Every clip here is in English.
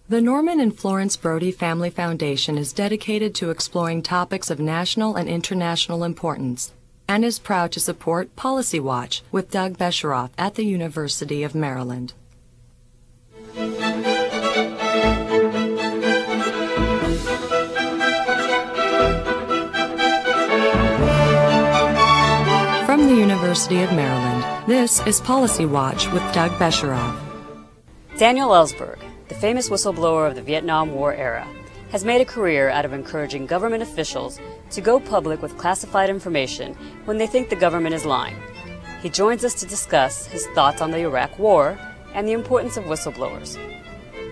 The Norman and Florence Brody Family Foundation is dedicated to exploring topics of national and international importance and is proud to support Policy Watch with Doug Besheroff at the University of Maryland. From the University of Maryland, this is Policy Watch with Doug Besheroff. Daniel Ellsberg, the famous whistleblower of the Vietnam War era, has made a career out of encouraging government officials to go public with classified information when they think the government is lying. He joins us to discuss his thoughts on the Iraq War and the importance of whistleblowers.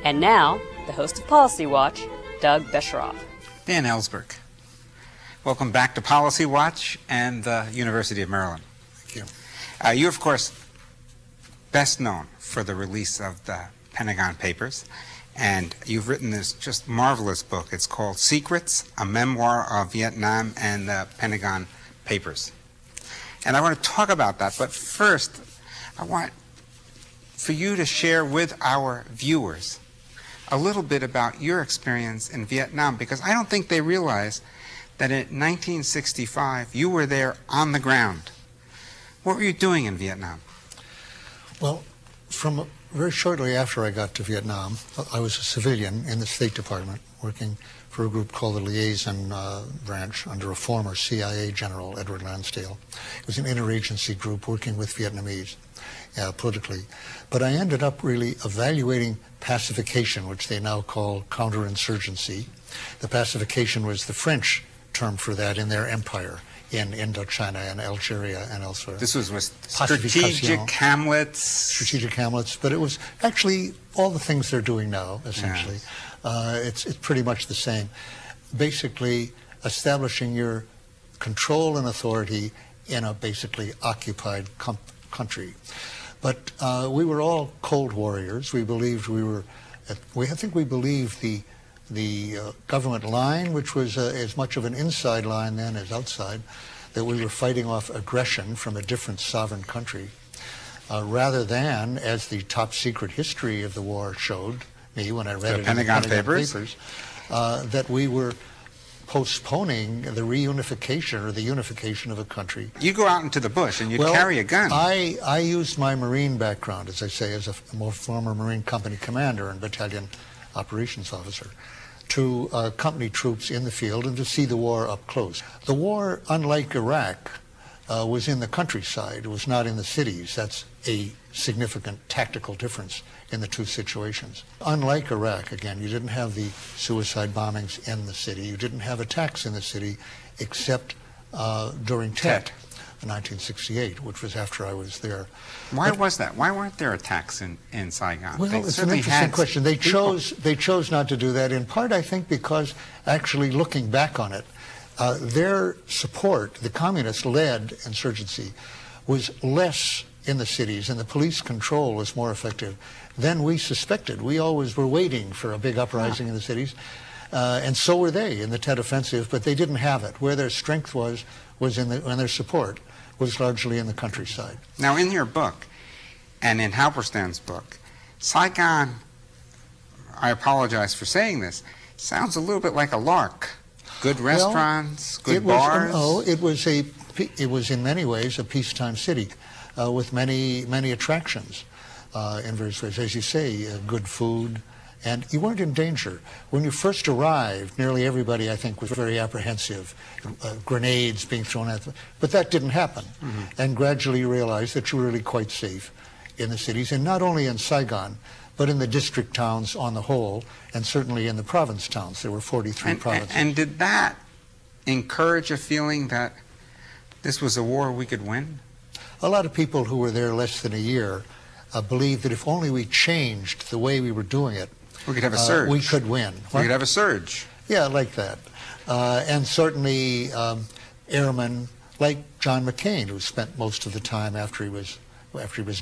And now, the host of Policy Watch, Doug Besheroff. Dan Ellsberg, welcome back to Policy Watch and the University of Maryland. Thank you. You're, of course, best known for the release of the Pentagon Papers, and you've written this just marvelous book. It's called Secrets, a Memoir of Vietnam and the Pentagon Papers. And I want to talk about that, but first, I want for you to share with our viewers a little bit about your experience in Vietnam, because I don't think they realize that in 1965, you were there on the ground. What were you doing in Vietnam? Well, from very shortly after I got to Vietnam, I was a civilian in the State Department working for a group called the Liaison Branch under a former CIA General, Edward Lansdale. It was an interagency group working with Vietnamese politically. But I ended up really evaluating pacification, which they now call counterinsurgency. The pacification was the French term for that in their empire, in Indochina and Algeria and elsewhere. This was with strategic hamlets. Strategic hamlets, but it was actually all the things they're doing now, essentially. Yes. It's pretty much the same. Basically, establishing your control and authority in a basically occupied country. But we were all Cold Warriors. We believed I think we believed the government line, which was as much of an inside line then as outside, that we were fighting off aggression from a different sovereign country, rather than, as the top secret history of the war showed me when I read it in the Pentagon Papers, that we were postponing the reunification or the unification of a country. You go out into the bush and you carry a gun. I used my Marine background, as I say, as a former Marine company commander and battalion operations officer, to accompany troops in the field and to see the war up close. The war, unlike Iraq, was in the countryside. It was not in the cities. That's a significant tactical difference in the two situations. Unlike Iraq, again, you didn't have the suicide bombings in the city. You didn't have attacks in the city except during Tet. 1968, which was after I was there. Why was that? Why weren't there attacks in Saigon? Well, it's an interesting question. They chose not to do that, in part, I think, because actually looking back on it, their support, the communist-led insurgency, was less in the cities, and the police control was more effective than we suspected. We always were waiting for a big uprising in the cities, and so were they in the Tet Offensive, but they didn't have it. Where their strength was in their support was largely in the countryside. Now, in your book, and in Halberstad's book, Saigon, I apologize for saying this, sounds a little bit like a lark. Good restaurants, good bars. It was in many ways a peacetime city with many attractions in various ways. As you say, good food, and you weren't in danger. When you first arrived, nearly everybody, I think, was very apprehensive, grenades being thrown at them. But that didn't happen. Mm-hmm. And gradually you realized that you were really quite safe in the cities, and not only in Saigon, but in the district towns on the whole, and certainly in the province towns. There were 43 provinces. And did that encourage a feeling that this was a war we could win? A lot of people who were there less than a year believed that if only we changed the way we were doing it, we could have a surge. We could win. We could have a surge. Yeah, like that. And certainly airmen like John McCain, who spent most of the time after he was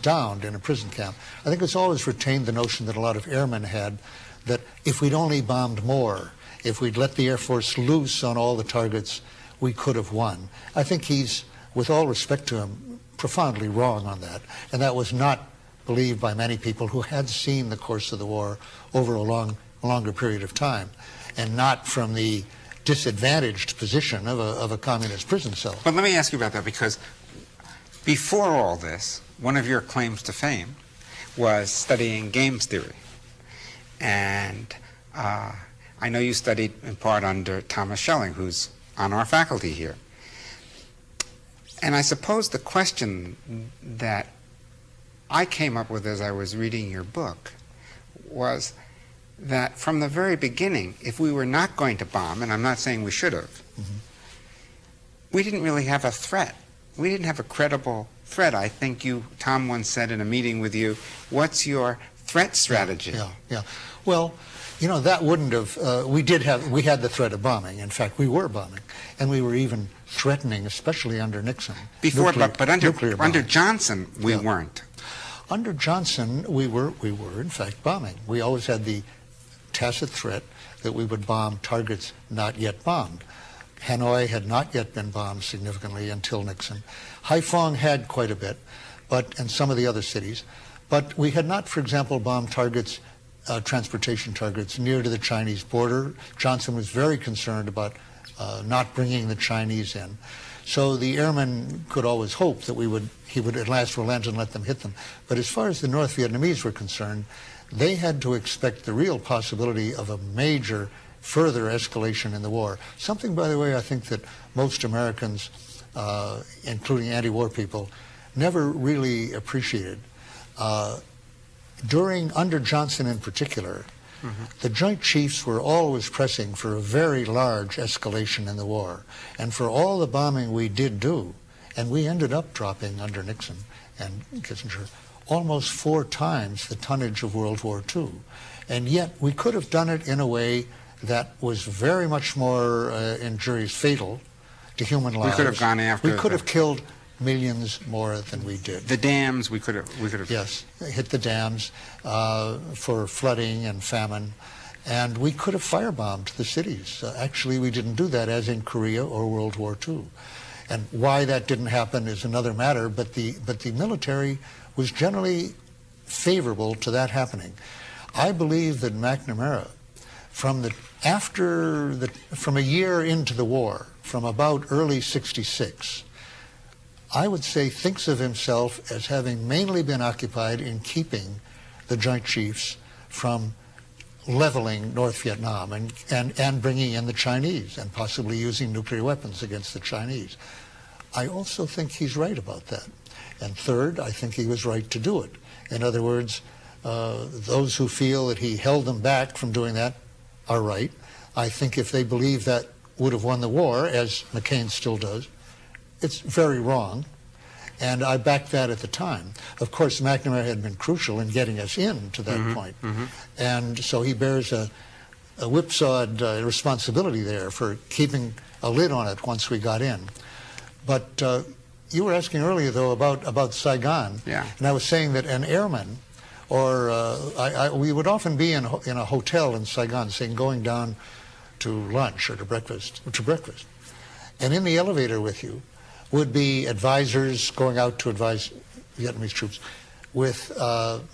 downed in a prison camp. I think it's always retained the notion that a lot of airmen had, that if we'd only bombed more, if we'd let the Air Force loose on all the targets, we could have won. I think he's, with all respect to him, profoundly wrong on that. And that was not believed by many people who had seen the course of the war over a long longer period of time, and not from the disadvantaged position of a communist prison cell. But let me ask you about that, because before all this, one of your claims to fame was studying games theory. And I know you studied in part under Thomas Schelling, who's on our faculty here. And I suppose the question that I came up with as I was reading your book was that from the very beginning, if we were not going to bomb, and I'm not saying we should have, we didn't really have a threat. We didn't have a credible threat. I think Tom once said in a meeting with you, what's your threat strategy? Yeah. Well, that wouldn't have, we had the threat of bombing. In fact, we were bombing. And we were even threatening, especially under Nixon. Before, but under Johnson, we weren't. Under Johnson, we were in fact bombing. We always had the tacit threat that we would bomb targets not yet bombed. Hanoi had not yet been bombed significantly until Nixon. Haiphong had quite a bit, and some of the other cities. But we had not, for example, bombed targets, transportation targets near to the Chinese border. Johnson was very concerned about not bringing the Chinese in. So the airmen could always hope that he would at last relent and let them hit them. But as far as the North Vietnamese were concerned, they had to expect the real possibility of a major further escalation in the war. Something, by the way, I think that most Americans, including anti-war people, never really appreciated. Under Johnson in particular, the Joint Chiefs were always pressing for a very large escalation in the war. And for all the bombing we did do, and we ended up dropping under Nixon and Kissinger almost 4 times the tonnage of World War II. And yet we could have done it in a way that was very much more injurious, fatal to human lives. We could have gone after. We could have killed millions more than we did. The dams, we could have. Yes, hit the dams for flooding and famine, and we could have firebombed the cities. Actually, we didn't do that, as in Korea or World War II. And why that didn't happen is another matter. But the military was generally favorable to that happening. I believe that McNamara, from a year into the war, from about early '66. I would say thinks of himself as having mainly been occupied in keeping the Joint Chiefs from leveling North Vietnam and bringing in the Chinese and possibly using nuclear weapons against the Chinese. I also think he's right about that. And third, I think he was right to do it. In other words, those who feel that he held them back from doing that are right. I think if they believe that would have won the war, as McCain still does, it's very wrong, and I backed that at the time. Of course, McNamara had been crucial in getting us in to that point, and so he bears a whipsawed responsibility there for keeping a lid on it once we got in. But you were asking earlier, though, about Saigon, and I was saying that an airman, or we would often be in a hotel in Saigon, saying going down to lunch or to breakfast, and in the elevator with you would be advisors going out to advise Vietnamese troops with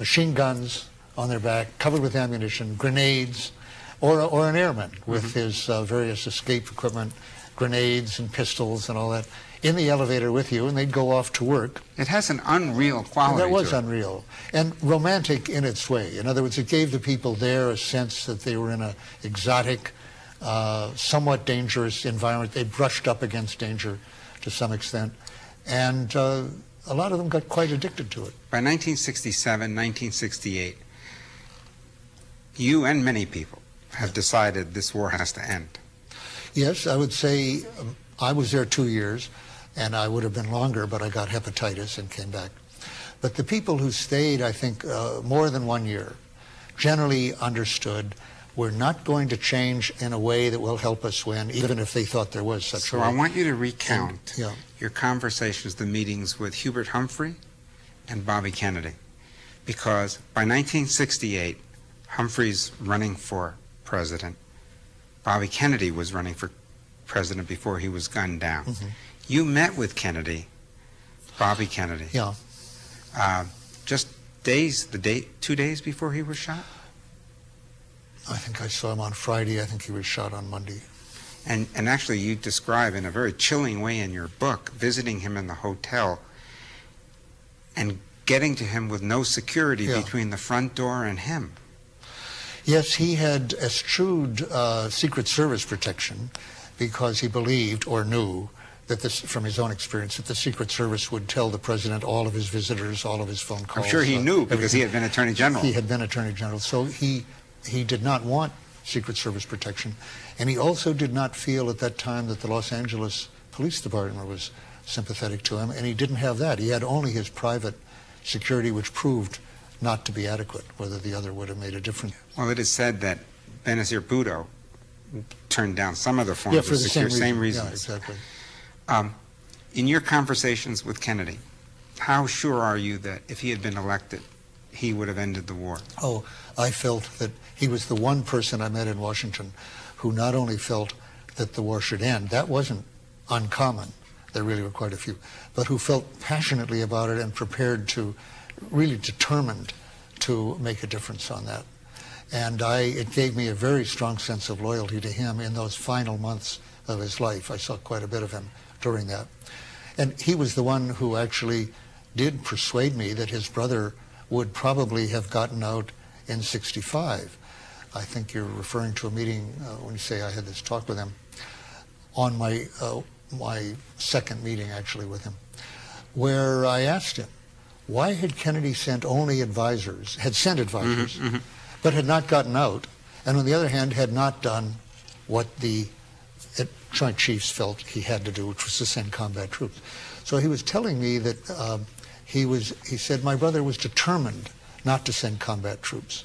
machine guns on their back, covered with ammunition, grenades, or an airman with his various escape equipment, grenades and pistols and all that, in the elevator with you, and they'd go off to work. It has an unreal quality. That was unreal, and romantic in its way. In other words, it gave the people there a sense that they were in an exotic, somewhat dangerous environment. They brushed up against danger to some extent, and a lot of them got quite addicted to it. By 1967, 1968, you and many people have decided this war has to end. Yes, I would say I was there 2 years, and I would have been longer, but I got hepatitis and came back. But the people who stayed, I think, more than 1 year, generally understood we're not going to change in a way that will help us win, even if they thought there was such a way. So I want you to recount your conversations, the meetings with Hubert Humphrey and Bobby Kennedy. Because by 1968, Humphrey's running for president. Bobby Kennedy was running for president before he was gunned down. You met with Kennedy, Bobby Kennedy. Yeah. Just 2 days before he was shot? I think I saw him on Friday. I think he was shot on Monday. And actually, you describe in a very chilling way in your book visiting him in the hotel and getting to him with no security between the front door and him. Yes, he had eschewed Secret Service protection because he believed or knew that this, from his own experience, that the Secret Service would tell the president all of his visitors, all of his phone calls. I'm sure he knew because he had been Attorney General. He had been Attorney General. So he did not want Secret Service protection. And he also did not feel at that time that the Los Angeles Police Department was sympathetic to him, and he didn't have that. He had only his private security, which proved not to be adequate, whether the other would have made a difference. Well, it is said that Benazir Bhutto turned down some of the forms for the same reasons. Yeah, exactly. In your conversations with Kennedy, how sure are you that if he had been elected, he would have ended the war? Oh, I felt that he was the one person I met in Washington who not only felt that the war should end, that wasn't uncommon, there really were quite a few, but who felt passionately about it and prepared to, really determined to make a difference on that. And it gave me a very strong sense of loyalty to him in those final months of his life. I saw quite a bit of him during that. And he was the one who actually did persuade me that his brother would probably have gotten out in '65. I think you're referring to a meeting when you say I had this talk with him on my second meeting actually with him, where I asked him why had Kennedy sent only advisors, but had not gotten out, and on the other hand had not done what the Joint Chiefs felt he had to do, which was to send combat troops. So he was telling me that he said my brother was determined not to send combat troops,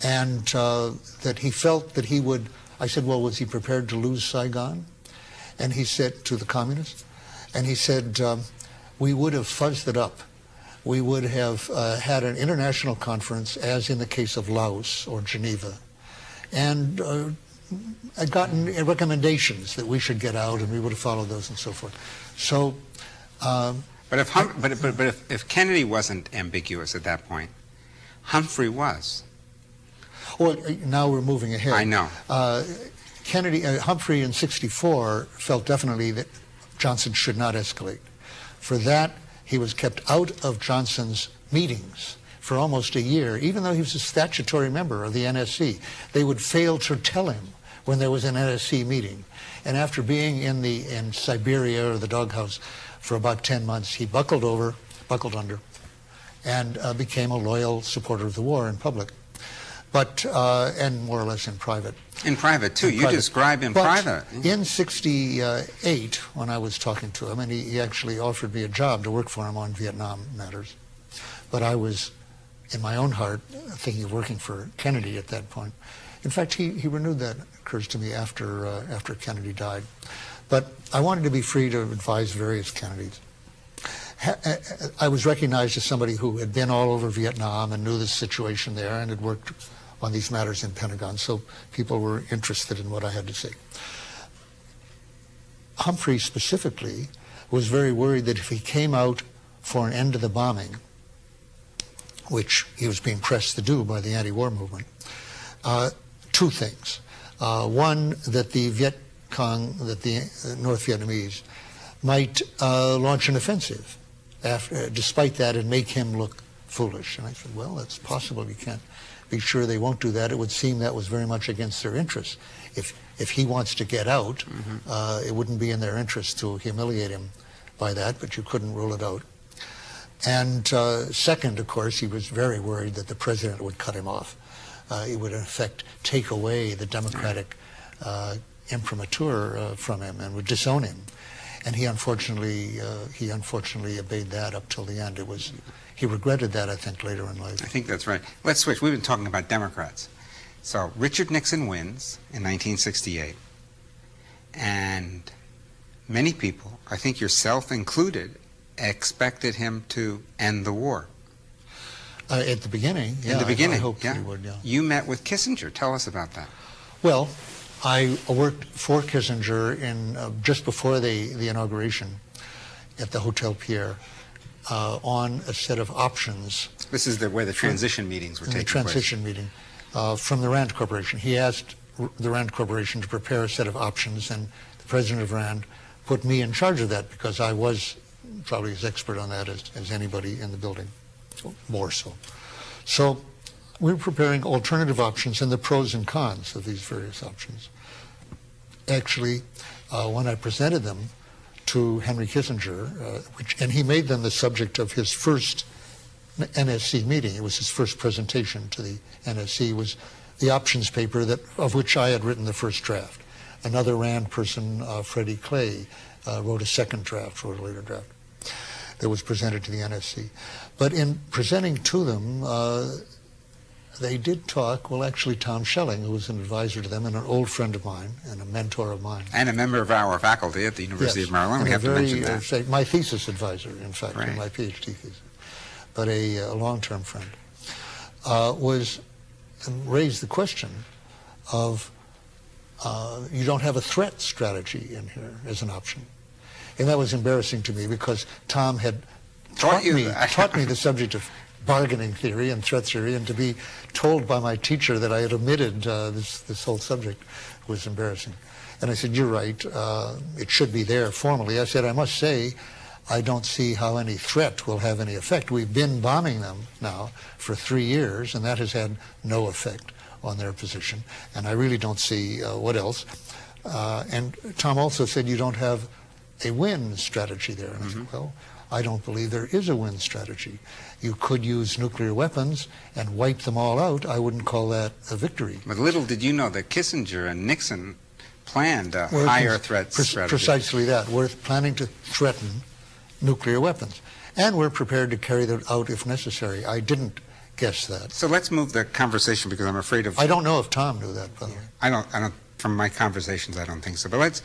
and that he felt that he would. I said, well, was he prepared to lose Saigon? And he said, to the communists, and he said, we would have fuzzed it up. We would have had an international conference, as in the case of Laos or Geneva, and gotten recommendations that we should get out, and we would have followed those and so forth. So, but if Kennedy wasn't ambiguous at that point, Humphrey was. Well, now we're moving ahead. I know. Humphrey in '64 felt definitely that Johnson should not escalate. For that, he was kept out of Johnson's meetings for almost a year, even though he was a statutory member of the NSC. They would fail to tell him when there was an NSC meeting. And after being in Siberia or the doghouse for about 10 months, he buckled under, and became a loyal supporter of the war in public, but and more or less in private. In private too. You describe in private. In '68, when I was talking to him, and he actually offered me a job to work for him on Vietnam matters, but I was, in my own heart, thinking of working for Kennedy at that point. In fact, he renewed that, occurs to me, after Kennedy died. But I wanted to be free to advise various Kennedys. I was recognized as somebody who had been all over Vietnam and knew the situation there and had worked on these matters in Pentagon, so people were interested in what I had to say. Humphrey specifically was very worried that if he came out for an end to the bombing, which he was being pressed to do by the anti-war movement, two things. One, that the Viet Cong, that the North Vietnamese might launch an offensive despite that and make him look foolish. And I said, well, that's possible. You can't be sure they won't do that. It would seem that was very much against their interests. If he wants to get out, it wouldn't be in their interest to humiliate him by that, but you couldn't rule it out. And second, of course, he was very worried that the president would cut him off. He would, in effect, take away the democratic imprimatur from him and would disown him. And he unfortunately obeyed that up till the end. He regretted that, I think, later in life. I think that's right. Let's switch. We've been talking about Democrats. So Richard Nixon wins in 1968, and many people, I think yourself included, expected him to end the war. At the beginning, yeah. In the beginning, I hoped he would, yeah. You met with Kissinger. Tell us about that. Well, I worked for Kissinger just before the inauguration at the Hotel Pierre on a set of options. This is where the transition meetings were taking place. The transition meeting. from the Rand Corporation. He asked the Rand Corporation to prepare a set of options, and the president of Rand put me in charge of that because I was probably as expert on that as anybody in the building, more so. So we were preparing alternative options and the pros and cons of these various options. Actually, when I presented them to Henry Kissinger, and he made them the subject of his first NSC meeting. It was his first presentation to the NSC, was the options paper of which I had written the first draft. Another Rand person, Freddie Clay, wrote a second draft, wrote a later draft that was presented to the NSC. But in presenting to them, they did talk, well, actually Tom Schelling, who was an advisor to them and an old friend of mine and a mentor of mine. And a member of our faculty at the University of Maryland. We have to mention that. My thesis advisor, in fact, right. in my PhD thesis, but a long-term friend, raised the question of you don't have a threat strategy in here as an option. And that was embarrassing to me because Tom had taught me the subject of bargaining theory and threat theory, and to be told by my teacher that I had omitted this whole subject was embarrassing. And I said, you're right, it should be there formally. I said, I must say, I don't see how any threat will have any effect. We've been bombing them now for 3 years, and that has had no effect on their position. And I really don't see what else. And Tom also said, you don't have a win strategy there. And I said, well, I don't believe there is a win strategy. You could use nuclear weapons and wipe them all out. I wouldn't call that a victory. But little did you know that Kissinger and Nixon planned a higher threat strategy. Precisely that. We're planning to threaten nuclear weapons. And we're prepared to carry that out if necessary. I didn't guess that. So let's move the conversation, because I'm afraid of... I don't know if Tom knew that, by the way. I don't, from my conversations, I don't think so. But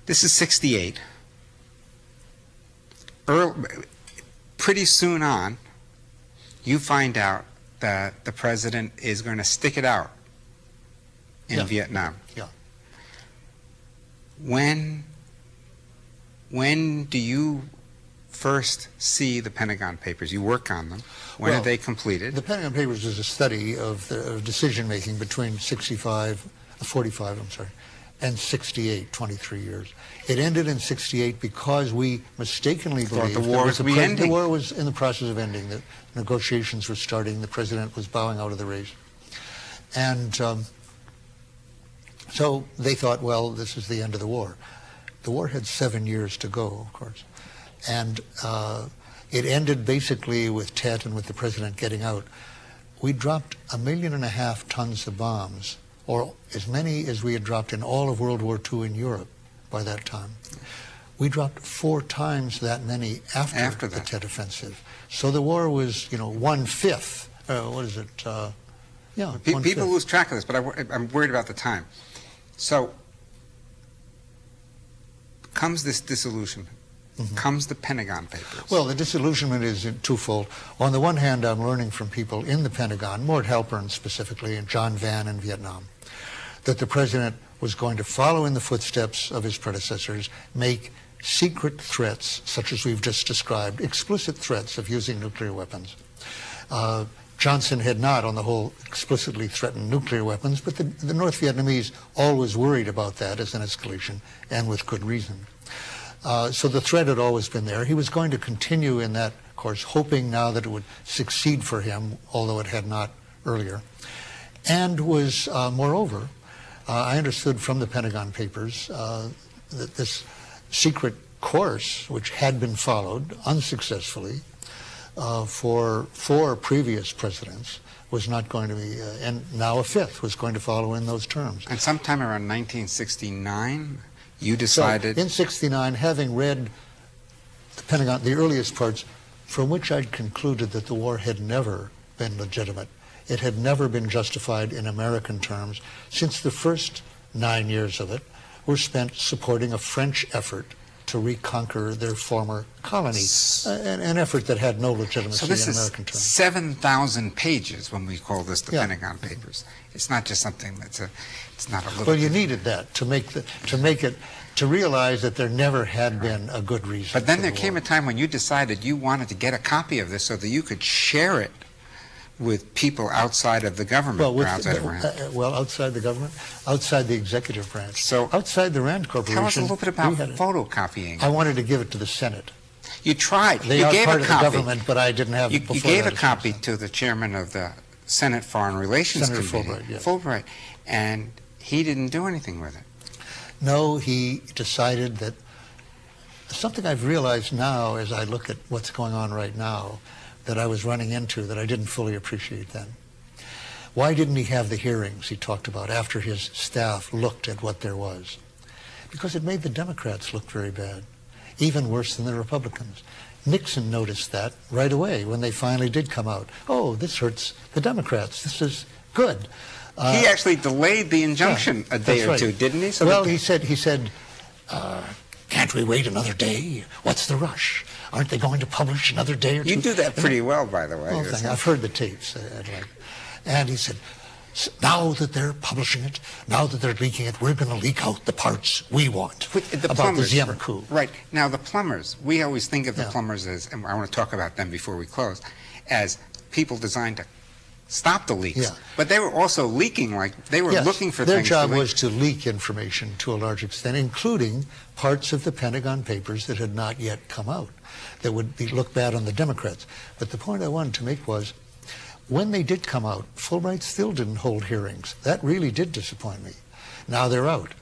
this is 68. Pretty soon on, you find out that the president is going to stick it out in Vietnam. Yeah. When do you first see the Pentagon Papers? You work on them. When are they completed? The Pentagon Papers is a study of the decision-making between 45, and 68, 23 years. It ended in 68 because we mistakenly believed the war was ending. The war was in the process of ending. The negotiations were starting. The president was bowing out of the race. And so they thought, well, this is the end of the war. The war had 7 years to go, of course. And it ended basically with Tet and with the president getting out. We dropped 1.5 million tons of bombs, or as many as we had dropped in all of World War II in Europe by that time. We dropped 4 times that many after the Tet Offensive. So the war was, 1/5. What is it? People lose track of this, but I'm worried about the time. So comes this disillusionment. Comes the Pentagon Papers. Well, the disillusionment is twofold. On the one hand, I'm learning from people in the Pentagon, Mort Halpern specifically, and John Vann in Vietnam, that the president was going to follow in the footsteps of his predecessors, make secret threats, such as we've just described, explicit threats of using nuclear weapons. Johnson had not, on the whole, explicitly threatened nuclear weapons, but the North Vietnamese always worried about that as an escalation, and with good reason. So the threat had always been there. He was going to continue in that course, hoping now that it would succeed for him, although it had not earlier. And was, moreover, I understood from the Pentagon Papers that this secret course, which had been followed unsuccessfully for 4 previous presidents, was not going to be, and now a 5th was going to follow in those terms. And sometime around 1969, you decided... So in 69, having read the Pentagon, the earliest parts, from which I'd concluded that the war had never been legitimate. It had never been justified in American terms, since the first 9 years of it were spent supporting a French effort to reconquer their former colony, an effort that had no legitimacy in American terms. So this is 7,000 pages when we call this the Pentagon Papers. It's not just something that's it's not a little... Well, you needed that to realize that there never had been a good reason. But then there came a time when you decided you wanted to get a copy of this so that you could share it with people outside of the government. Outside the government, outside the executive branch. So outside the Rand Corporation. Tell us a little bit about photocopying. I wanted to give it to the Senate. You tried. They are part of the government, but I didn't have it before. You gave a copy to the chairman of the Senate Foreign Relations Committee, Fulbright, yeah. Fulbright, and he didn't do anything with it. No, he decided that something I've realized now as I look at what's going on right now that I was running into that I didn't fully appreciate then. Why didn't he have the hearings he talked about after his staff looked at what there was? Because it made the Democrats look very bad, even worse than the Republicans. Nixon noticed that right away when they finally did come out. Oh, this hurts the Democrats. This is good. He actually delayed the injunction a day or two, didn't he? So he said, can't we wait another day? What's the rush? Aren't they going to publish another day or two? You do that pretty well, by the way. Well, I've heard the tapes. And he said, now that they're publishing it, now that they're leaking it, we're going to leak out the parts we want about the Diem coup. Right. Now, the plumbers, we always think of the plumbers as, and I want to talk about them before we close, as people designed to stop the leaks. Yeah. But they were also leaking, like they were looking for their things. Their job was to leak information to a large extent, including parts of the Pentagon Papers that had not yet come out, that would look bad on the Democrats. But the point I wanted to make was, when they did come out, Fulbright still didn't hold hearings. That really did disappoint me. Now they're out.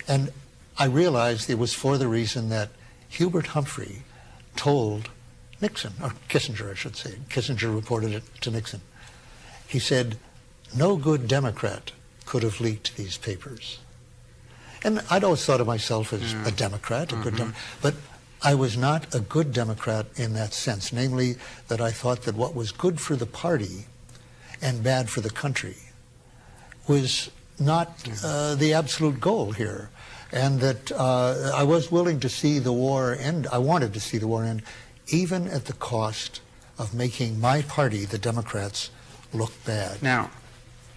And I realized it was for the reason that Hubert Humphrey told Nixon, or Kissinger, I should say. Kissinger reported it to Nixon. He said, no good Democrat could have leaked these papers. And I'd always thought of myself as a Democrat, a good Democrat, but I was not a good Democrat in that sense, namely that I thought that what was good for the party and bad for the country was not the absolute goal here, and that I was willing to see the war end. I wanted to see the war end, even at the cost of making my party, the Democrats, look bad. Now,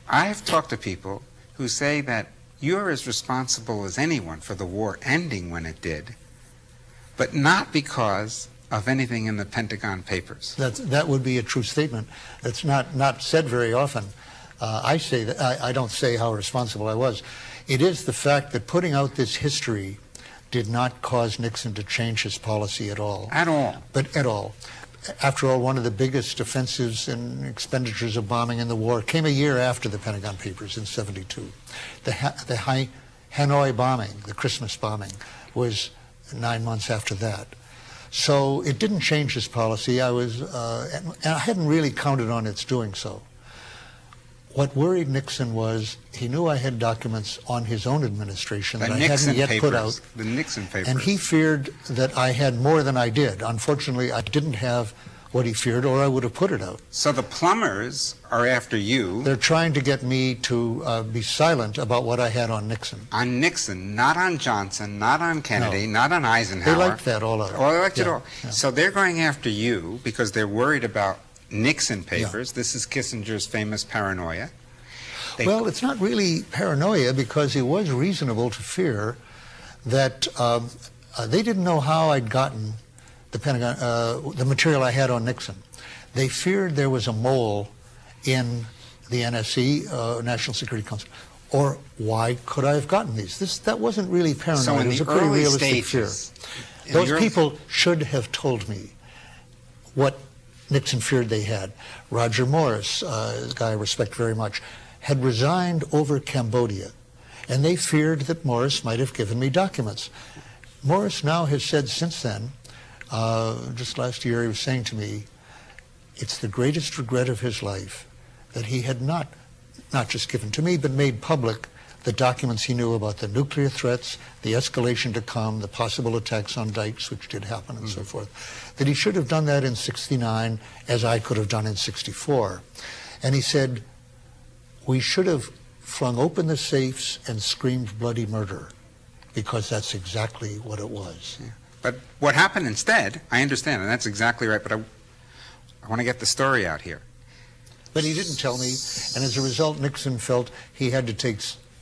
I have talked to people who say that you're as responsible as anyone for the war ending when it did, but not because of anything in the Pentagon Papers. That would be a true statement. It's not said very often. I say that I don't say how responsible I was. It is the fact that putting out this history did not cause Nixon to change his policy at all. At all. But at all. After all, one of the biggest offensives and expenditures of bombing in the war came a year after the Pentagon Papers in '72. The Hanoi bombing, the Christmas bombing, was 9 months after that. So it didn't change his policy. And I hadn't really counted on its doing so. What worried Nixon was he knew I had documents on his own administration that I hadn't yet put out. The Nixon Papers. And he feared that I had more than I did. Unfortunately, I didn't have what he feared, or I would have put it out. So the plumbers are after you. They're trying to get me to be silent about what I had on Nixon. On Nixon, not on Johnson, not on Kennedy, not on Eisenhower. They liked that all of it. Oh, they liked it all. Yeah. So they're going after you because they're worried about Nixon Papers. This is Kissinger's famous paranoia. Well, it's not really paranoia because it was reasonable to fear that they didn't know how I'd gotten the Pentagon, the material I had on Nixon. They feared there was a mole in the NSC, National Security Council. Or why could I have gotten these? That wasn't really paranoia. So in it was the a pretty early realistic stages, fear. Those people should have told me what Nixon feared they had. Roger Morris, a guy I respect very much, had resigned over Cambodia, and they feared that Morris might have given me documents. Morris now has said since then, just last year he was saying to me, it's the greatest regret of his life that he had not just given to me, but made public the documents he knew about the nuclear threats, the escalation to come, the possible attacks on dikes, which did happen, and so forth. That he should have done that in '69, as I could have done in '64. And he said, we should have flung open the safes and screamed bloody murder, because that's exactly what it was. Yeah. But what happened instead, I understand, and that's exactly right, but I want to get the story out here. But he didn't tell me, and as a result, Nixon felt he had to take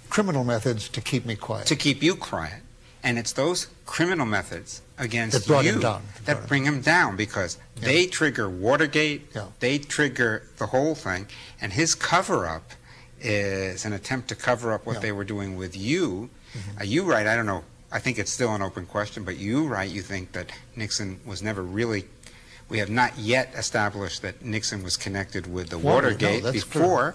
criminal methods to keep me quiet. To keep you quiet. And it's those criminal methods against that brought you him down. that bring him down, because they trigger Watergate, they trigger the whole thing, and his cover-up is an attempt to cover up what they were doing with you. You write, I don't know, I think it's still an open question, but you write, you think that Nixon was never really, we have not yet established that Nixon was connected with the Watergate before.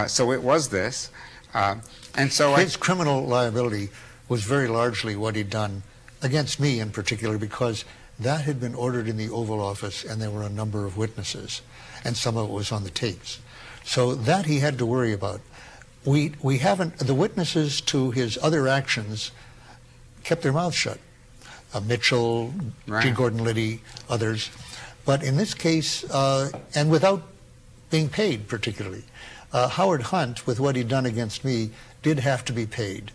So it was this. And so his criminal liability was very largely what he'd done against me in particular, because that had been ordered in the Oval Office and there were a number of witnesses, and some of it was on the tapes. So that he had to worry about. We haven't, the witnesses to his other actions kept their mouths shut. Mitchell, G. Gordon Liddy, others. But in this case, and without being paid particularly, Howard Hunt, with what he'd done against me, did have to be paid.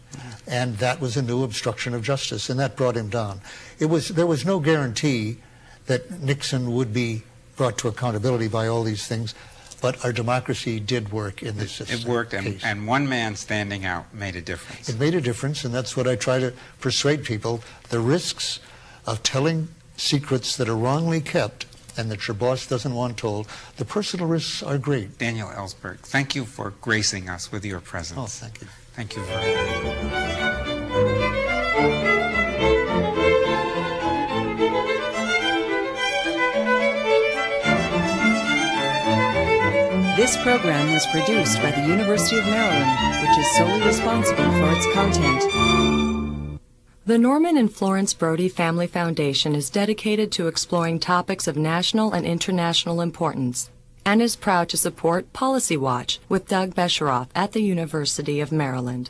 And that was a new obstruction of justice, and that brought him down. There was no guarantee that Nixon would be brought to accountability by all these things, but our democracy did work in this case. It worked, and one man standing out made a difference. It made a difference, and that's what I try to persuade people. The risks of telling secrets that are wrongly kept and that your boss doesn't want told, the personal risks are great. Daniel Ellsberg, thank you for gracing us with your presence. Oh, thank you. Thank you very much. This program was produced by the University of Maryland, which is solely responsible for its content. The Norman and Florence Brody Family Foundation is dedicated to exploring topics of national and international importance, and is proud to support Policy Watch with Doug Besheroff at the University of Maryland.